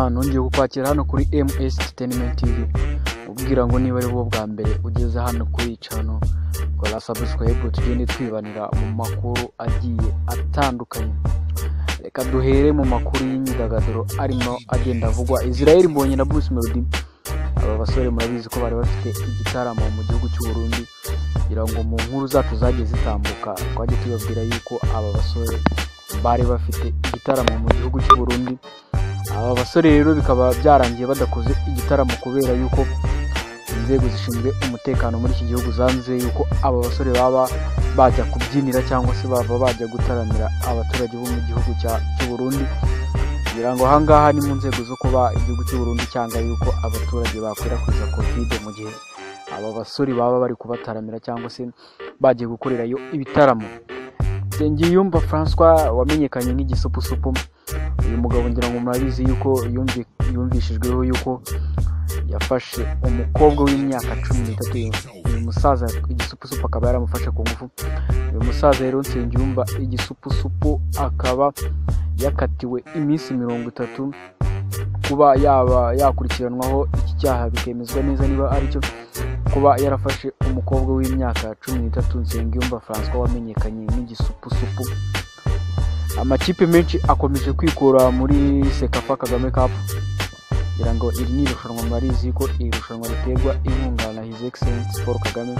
nongeye kukwakira hano kuri MS Entertainment TV. Ubwira ngo niba ari bwo bwa mbere ugeze hano kuri channel, kora subscribe tugende twibanira mu makuru agiye atandukanye. Reka duhere mu makuru y'imyidagaduro arimo agenda avugwa. Israel Mbonyi na Bruce Melody, aba basore murabizi ko bari bafite igitaramo mu gihugu cy'u Burundi, kugira ngo mu nkuru zacu zagiye zitambuka twaje tubabwira yuko aba basore bari bafite igitaramo mu gihugu cy'u Burundi. Aba basore rero bikaba byarangiye badakoze igitaramo kubera yuko inzego zishinzwe umutekano muri iki gihugu zanze yuko aba basore baba bajya kubyinira cyangwa se baba bajya gutaramira abaturage bo mu gihugu cy'u Burundi, kugira ngo ahangaha ni mu nzego zo kuba igihugu cy'u Burundi cyangwa yuko abaturage bakwirakwiza covid mu gihe aba basore baba bari kubataramira cyangwa se bagiye gukorerayo ibitaramo. Nsengiyumva François wamenyekanye nk'igisupusupu, uyu mugabo ngira ngo murabizi yuko yumvishijweho yuko yafashe umukobwa w'imyaka 13. Uyu musaza igisupusupu akaba yaramufashe ku ngufu. Uyu musaza rero Nsengiyumva igisupusupu akaba yakatiwe iminsi 30 kuba yaba yakurikiranwaho iki cyaha, bikemezwa neza niba ari cyo kuba yarafashe umukobwa w'imyaka 13. Nsengiyumva François wamenyekanye nk'igisupusupu. Amakipe menshi akomeje kwikura muri Sekafa Kagame Cup, kugira ngo iri ni irushanwa marizi ko iri rushanwa riterwa inkunga na His Excellency Paul Kagame.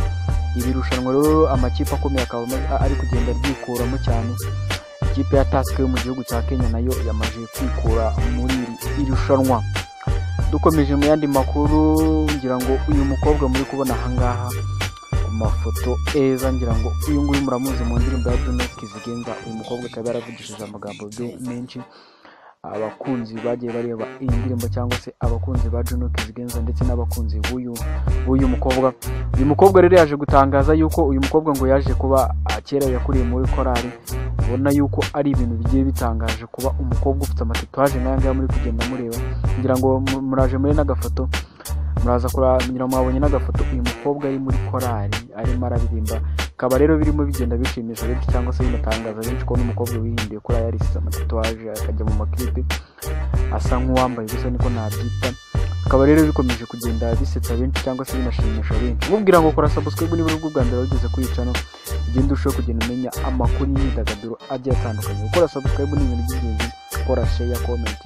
Iri rushanwa rero amakipe akomeye akaba ari kugenda ryikuramo cyane. Ikipe ya Tusker yo mu gihugu cya Kenya nayo yamaje kwikura muri iri rushanwa. Dukomeje mu yandi makuru, ngira ngo uyu mukobwa muri kubona ahangaha ku mafoto eza, ngira ngo uyu nguyu muramuzi mu ndirimbo ya Juno Kizigenza. Uyu mukobwa akaba yaravugishije amagambo menshi. Abakunzi bagiye bareba iyi ndirimbo cyangwa se abakunzi ba Juno Kizigenza ndetse n'abakunzi b'uyu mukobwa. Uyu mukobwa rero yaje gutangaza yuko uyu mukobwa ngo yaje kuba kera yakuriye muri korali. Ubona yuko ari ibintu bigiye bitangaje kuba umukobwa ufite amatatuwaje nk'aya muri kugenda mureba. Ngira ngo muraje muri n'agafoto, muraza kuramira mwabonye n'agafoto uyu mukobwa ari muri korali arimo araririmba. Kaba rero birimo bigenda bishimisha benshi cyangwa se binatangaza benshi ko n'umukobwa wihinduye kuri yarisize amatatuwaje akajya mu maklipe asa nk'uwambaye gusa niko nabyita. Kaba rero bikomeje kugenda bisetsa benshi cyangwa se binashimisha benshi. Mubwira ngo kora subscribe niba uri bwa mbere wageze kuri channel, ugende ushoboye kugenda umenya amakuru y'imyidagaduro agiye atandukanye. Gukora subscribe ni ibintu by'ingenzi, gukora share, comment.